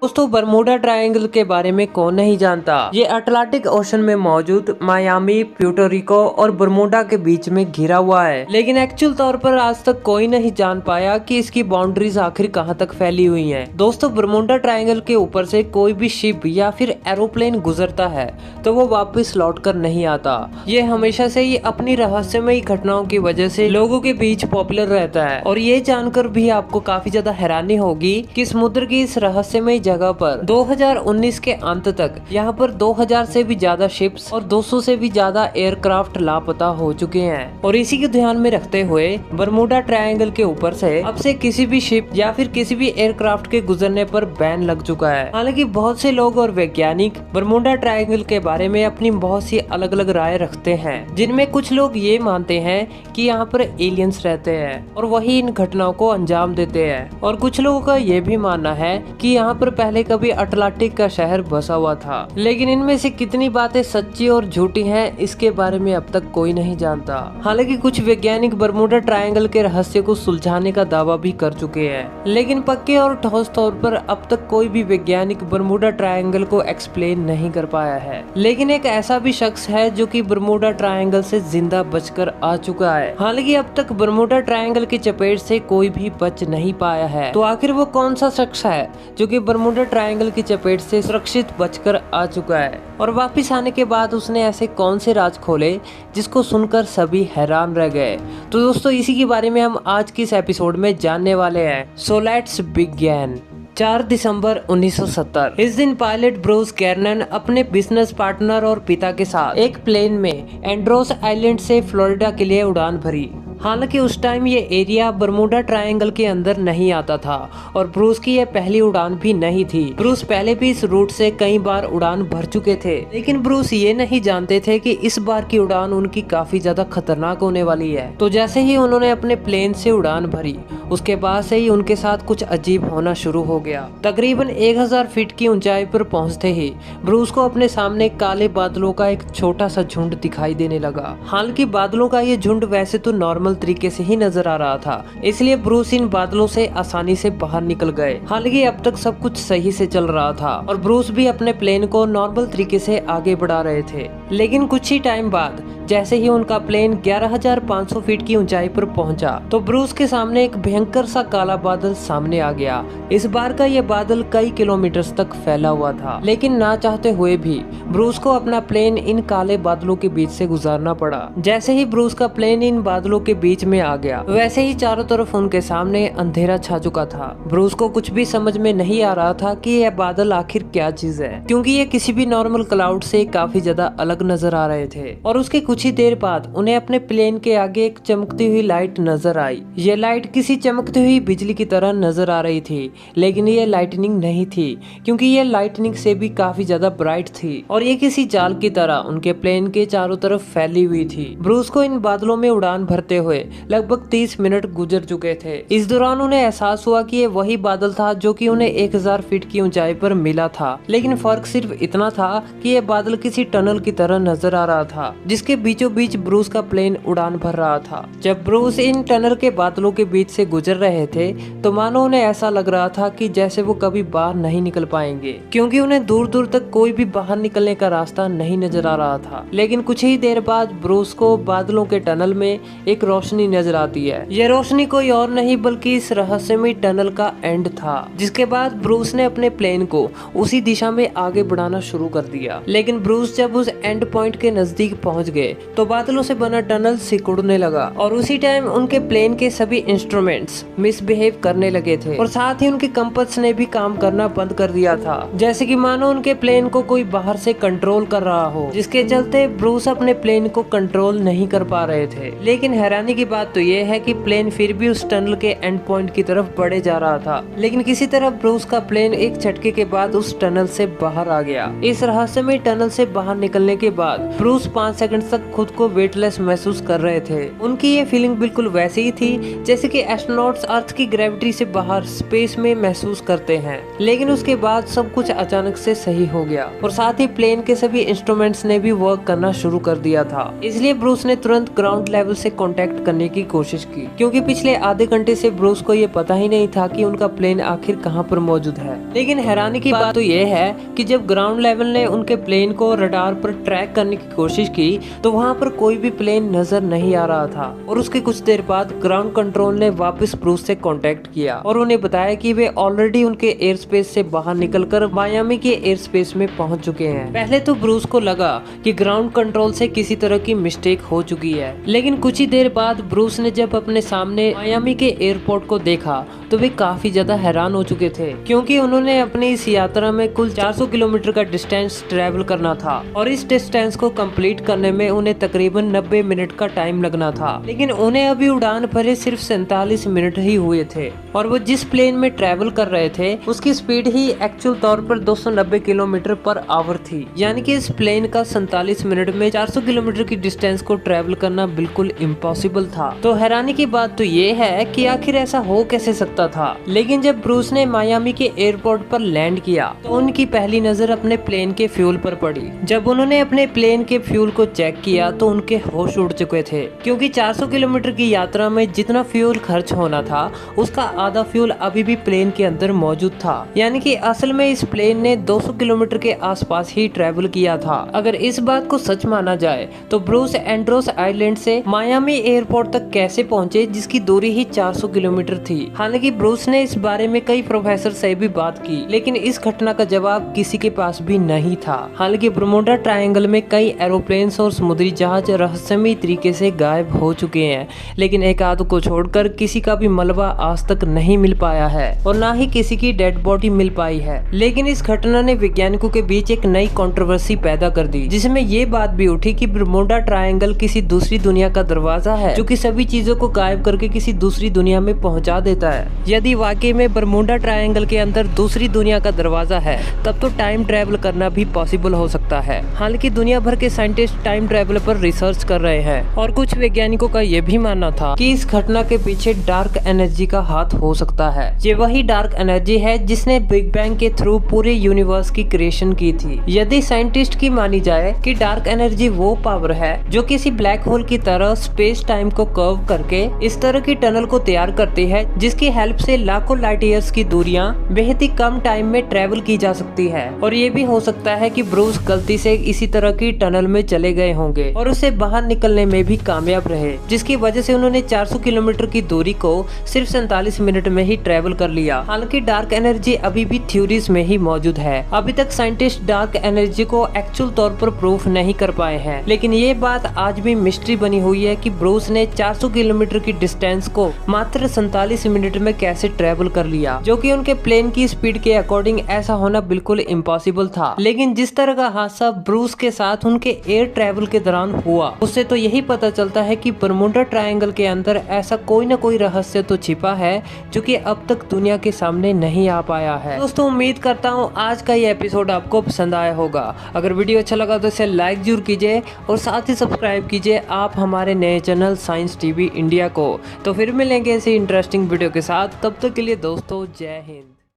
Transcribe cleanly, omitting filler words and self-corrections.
दोस्तों Bermuda triangle के बारे में कौन नहीं जानता। ये अटलांटिक ओशन में मौजूद मायामी, प्यूर्टो रिको और बरमूडा के बीच में घिरा हुआ है। लेकिन एक्चुअल तौर पर आज तक कोई नहीं जान पाया कि इसकी बाउंड्रीज आखिर कहां तक फैली हुई हैं। दोस्तों बरमूडा ट्रायंगल के ऊपर से कोई भी शिप या फिर एरोप्लेन गुजरता है तो वो वापस लौट कर नहीं आता। ये हमेशा से ही अपनी रहस्यमयी घटनाओं की वजह से लोगों के बीच पॉपुलर रहता है। और ये जानकर भी आपको काफी ज्यादा हैरानी होगी कि समुद्र की इस रहस्यमयी जगह पर 2019 के अंत तक यहाँ पर 2000 से भी ज्यादा शिप्स और 200 से भी ज्यादा एयरक्राफ्ट लापता हो चुके हैं। और इसी को ध्यान में रखते हुए बरमूडा ट्रायंगल के ऊपर से अब से किसी भी शिप या फिर किसी भी एयरक्राफ्ट के गुजरने पर बैन लग चुका है। हालांकि बहुत से लोग और वैज्ञानिक बरमूडा ट्रायंगल के बारे में अपनी बहुत सी अलग अलग राय रखते हैं, जिनमें कुछ लोग ये मानते हैं कि यहाँ पर एलियंस रहते हैं और वही इन घटनाओं को अंजाम देते हैं। और कुछ लोगों का ये भी मानना है कि यहाँ पर पहले कभी अटलांटिक का शहर बसा हुआ था। लेकिन इनमें से कितनी बातें सच्ची और झूठी हैं इसके बारे में अब तक कोई नहीं जानता। हालांकि कुछ वैज्ञानिक बरमूडा ट्रायंगल के रहस्य को सुलझाने का दावा भी कर चुके हैं, लेकिन पक्के और ठोस तौर पर अब तक कोई भी वैज्ञानिक बरमूडा ट्रायंगल को एक्सप्लेन नहीं कर पाया है। लेकिन एक ऐसा भी शख्स है जो कि बरमूडा ट्रायंगल से जिंदा बचकर आ चुका है। हालांकि अब तक बरमूडा ट्रायंगल की चपेट से कोई भी बच नहीं पाया है। तो आखिर वो कौन सा शख्स है जो कि बरमूडा ट्रायंगल की चपेट से सुरक्षित बचकर आ चुका है, और वापस आने के बाद उसने ऐसे कौन से राज खोले जिसको सुनकर सभी हैरान रह गए। तो दोस्तों इसी के बारे में हम आज की इस एपिसोड में जानने वाले हैं। So let's begin. 4 दिसंबर 1970 इस दिन पायलट ब्रूस कैरनन अपने बिजनेस पार्टनर और पिता के साथ एक प्लेन में एंड्रोस आइलैंड से फ्लोरिडा के लिए उड़ान भरी। हालांकि उस टाइम ये एरिया बरमूडा ट्रायंगल के अंदर नहीं आता था और ब्रूस की ये पहली उड़ान भी नहीं थी। ब्रूस पहले भी इस रूट से कई बार उड़ान भर चुके थे, लेकिन ब्रूस ये नहीं जानते थे कि इस बार की उड़ान उनकी काफी ज्यादा खतरनाक होने वाली है। तो जैसे ही उन्होंने अपने प्लेन से उड़ान भरी उसके बाद से ही उनके साथ कुछ अजीब होना शुरू हो गया। तकरीबन 1000 फीट की ऊंचाई पर पहुंचते ही ब्रूस को अपने सामने काले बादलों का एक छोटा सा झुंड दिखाई देने लगा। हालांकि बादलों का ये झुंड वैसे तो नॉर्मल तरीके से ही नजर आ रहा था, इसलिए ब्रूस इन बादलों से आसानी से बाहर निकल गए। हालांकि अब तक सब कुछ सही से चल रहा था और ब्रूस भी अपने प्लेन को नॉर्मल तरीके से आगे बढ़ा रहे थे। लेकिन कुछ ही टाइम बाद जैसे ही उनका प्लेन 11,500 फीट की ऊंचाई पर पहुंचा तो ब्रूस के सामने एक भयंकर सा काला बादल सामने आ गया। इस बार का ये बादल कई किलोमीटर तक फैला हुआ था, लेकिन ना चाहते हुए भी ब्रूस को अपना प्लेन इन काले बादलों के बीच से गुजारना पड़ा। जैसे ही ब्रूस का प्लेन इन बादलों के बीच में आ गया वैसे ही चारों तरफ उनके सामने अंधेरा छा चुका था। ब्रूस को कुछ भी समझ में नहीं आ रहा था कि यह बादल आखिर क्या चीज है, क्योंकि ये किसी भी नॉर्मल क्लाउड से काफी ज्यादा अलग नजर आ रहे थे। और उसके कुछ ही देर बाद उन्हें अपने प्लेन के आगे एक चमकती हुई लाइट नजर आई। ये लाइट किसी चमकती हुई बिजली की तरह नजर आ रही थी, लेकिन ये लाइटनिंग नहीं थी, क्योंकि ये लाइटनिंग से भी काफी ज्यादा ब्राइट थी और ये किसी जाल की तरह उनके प्लेन के चारों तरफ फैली हुई थी। ब्रूस को इन बादलों में उड़ान भरते हुए लगभग 30 मिनट गुजर चुके थे। इस दौरान उन्हें एहसास हुआ कि ये वही बादल था जो कि उन्हें 1000 फीट की ऊंचाई पर मिला था, लेकिन फर्क सिर्फ इतना था कि ये बादल किसी टनल की तरह नजर आ रहा था जिसके बीचों बीच ब्रूस का प्लेन उड़ान भर रहा था। जब ब्रूस इन टनल के बादलों के बीच से गुजर रहे थे तो मानो उन्हें ऐसा लग रहा था कि जैसे वो कभी बाहर नहीं निकल पाएंगे, क्योंकि उन्हें दूर दूर तक कोई भी बाहर निकलने का रास्ता नहीं नजर आ रहा था। लेकिन कुछ ही देर बाद ब्रूस को बादलों के टनल में एक रोशनी नजर आती है। यह रोशनी कोई और नहीं बल्कि इस रहस्यमयी टनल का एंड था। जिसके बाद ब्रूस ने अपने प्लेन को उसी दिशा में आगे बढ़ाना शुरू कर दिया। लेकिन ब्रूस जब उस एंड पॉइंट के नजदीक पहुंच गए तो बादलों से बना टनल सिकुड़ने लगा और उसी टाइम उनके प्लेन के सभी इंस्ट्रूमेंट्स मिसबिहेव करने लगे थे और साथ ही उनके कंपास ने भी काम करना बंद कर दिया था, जैसे कि मानो उनके प्लेन को कोई बाहर से कंट्रोल कर रहा हो, जिसके चलते ब्रूस अपने प्लेन को कंट्रोल नहीं कर पा रहे थे। लेकिन हैरानी की बात तो ये है कि प्लेन फिर भी उस टनल के एंड पॉइंट की तरफ बढ़े जा रहा था, लेकिन किसी तरह ब्रूस का प्लेन एक झटके के बाद उस टनल से बाहर आ गया। इस रहस्यमय टनल से बाहर निकलने के बाद ब्रूस 5 सेकंड तक अचानक खुद को वेटलेस महसूस कर रहे थे। उनकी ये फीलिंग बिल्कुल वैसे ही थी जैसे कि एस्ट्रोनॉट्स अर्थ की ग्रेविटी से बाहर स्पेस में महसूस करते हैं। लेकिन उसके बाद सब कुछ अचानक से सही हो गया और साथ ही प्लेन के सभी इंस्ट्रूमेंट्स ने भी वर्क करना शुरू कर दिया था। इसलिए ब्रूस ने तुरंत ग्राउंड लेवल से कांटेक्ट करने की कोशिश की, क्योंकि पिछले आधे घंटे से ब्रूस को ये पता ही नहीं था कि उनका प्लेन आखिर कहां पर मौजूद है। लेकिन हैरानी की बात तो ये है कि जब ग्राउंड लेवल ने उनके प्लेन को रडार पर ट्रैक करने की कोशिश की तो वहाँ पर कोई भी प्लेन नजर नहीं आ रहा था। और उसके कुछ देर बाद ग्राउंड कंट्रोल ने वापस ब्रूस से कांटेक्ट किया और उन्हें बताया कि वे ऑलरेडी उनके एयर स्पेस से बाहर निकलकर मायामी के एयर स्पेस में पहुंच चुके हैं। पहले तो ब्रूस को लगा कि ग्राउंड कंट्रोल से किसी तरह की मिस्टेक हो चुकी है, लेकिन कुछ ही देर बाद ब्रूस ने जब अपने सामने मायामी के एयरपोर्ट को देखा तो वे काफी ज्यादा हैरान हो चुके थे, क्योंकि उन्होंने अपनी इस यात्रा में कुल 400 किलोमीटर का डिस्टेंस ट्रेवल करना था और इस डिस्टेंस को कंप्लीट करने में उन्हें तकरीबन 90 मिनट का टाइम लगना था। लेकिन उन्हें अभी उड़ान भरे सिर्फ 47 मिनट ही हुए थे और वो जिस प्लेन में ट्रेवल कर रहे थे उसकी स्पीड ही एक्चुअल तौर पर 290 किलोमीटर पर आवर थी। यानी कि इस प्लेन का 47 मिनट में 400 किलोमीटर की डिस्टेंस को ट्रेवल करना बिल्कुल इम्पॉसिबल था। तो हैरानी की बात तो ये है कि आखिर ऐसा हो कैसे सकता था। लेकिन जब ब्रूस ने मायामी के एयरपोर्ट पर लैंड किया तो उनकी पहली नजर अपने प्लेन के फ्यूल पर पड़ी। जब उन्होंने अपने प्लेन के फ्यूल को चेक किया तो उनके होश उड़ चुके थे, क्योंकि 400 किलोमीटर की यात्रा में जितना फ्यूल खर्च होना था उसका आधा फ्यूल अभी भी प्लेन के अंदर मौजूद था। यानी कि असल में इस प्लेन ने 200 किलोमीटर के आसपास ही ट्रेवल किया था। अगर इस बात को सच माना जाए तो ब्रूस एंड्रोस आइलैंड से मायामी एयरपोर्ट तक कैसे पहुंचे जिसकी दूरी ही 400 किलोमीटर थी। हालांकि ब्रूस ने इस बारे में कई प्रोफेसर से भी बात की, लेकिन इस घटना का जवाब किसी के पास भी नहीं था। हालांकि बरमूडा ट्रायंगल में कई एरोप्लेन्स और समुद्री जहाज रहस्यमयी तरीके से गायब हो चुके हैं, लेकिन एक आध को छोड़कर किसी का भी मलबा आज तक नहीं मिल पाया है और ना ही किसी की डेड बॉडी मिल पाई है। लेकिन इस घटना ने वैज्ञानिकों के बीच एक नई कंट्रोवर्सी पैदा कर दी, जिसमें ये बात भी उठी कि बरमूडा ट्रायंगल किसी दूसरी दुनिया का दरवाजा है जो कि सभी चीजों को गायब करके किसी दूसरी दुनिया में पहुंचा देता है। यदि वाकई में बरमूडा ट्रायंगल के अंदर दूसरी दुनिया का दरवाजा है तब तो टाइम ट्रेवल करना भी पॉसिबल हो सकता है। हालांकि दुनिया भर के साइंटिस्ट टाइम ट्रेवल पर रिसर्च कर रहे हैं और कुछ वैज्ञानिकों का यह भी मानना था कि इस घटना के पीछे डार्क एनर्जी का हाथ हो सकता है। ये वही डार्क एनर्जी है जिसने बिग बैंग के थ्रू पूरे यूनिवर्स की क्रिएशन की थी। यदि साइंटिस्ट की मानी जाए कि डार्क एनर्जी वो पावर है जो किसी ब्लैक होल की तरह स्पेस टाइम को कर्व करके इस तरह की टनल को तैयार करती है जिसकी हेल्प से लाखों लाइट ईयर्स की दूरियां बेहद ही कम टाइम में ट्रेवल की जा सकती है। और ये भी हो सकता है कि ब्रूस गलती से इसी तरह की टनल में चले गए होंगे और उसे बाहर निकलने में भी कामयाब रहे, जिसकी वजह से उन्होंने 400 किलोमीटर की दूरी को सिर्फ 47 मिनट में ही ट्रेवल कर लिया। हालांकि डार्क एनर्जी अभी भी थ्योरीज में ही मौजूद है। अभी तक साइंटिस्ट डार्क एनर्जी को एक्चुअल तौर पर प्रूफ नहीं कर पाए हैं, लेकिन ये बात आज भी मिस्ट्री बनी हुई है कि ब्रूस ने 400 किलोमीटर की डिस्टेंस को मात्र 47 मिनट में कैसे ट्रेवल कर लिया, जो कि उनके प्लेन की स्पीड के अकॉर्डिंग ऐसा होना बिल्कुल इम्पॉसिबल था। लेकिन जिस तरह का हादसा ब्रूस के साथ उनके एयर ट्रेवल के दौरान हुआ उससे तो यही पता चलता है कि बरमूडा ट्रायंगल के अंदर ऐसा कोई ना कोई रहस्य तो छिपा है जो कि अब तक दुनिया के सामने नहीं आ पाया है। दोस्तों, उम्मीद करता हूँ आज का ये एपिसोड आपको पसंद आया होगा। अगर वीडियो अच्छा लगा तो इसे लाइक जरूर कीजिए और साथ ही सब्सक्राइब कीजिए आप हमारे नए चैनल साइंस टीवी इंडिया को। तो फिर मिलेंगे ऐसी इंटरेस्टिंग वीडियो के साथ, तब तक के लिए दोस्तों जय हिंद।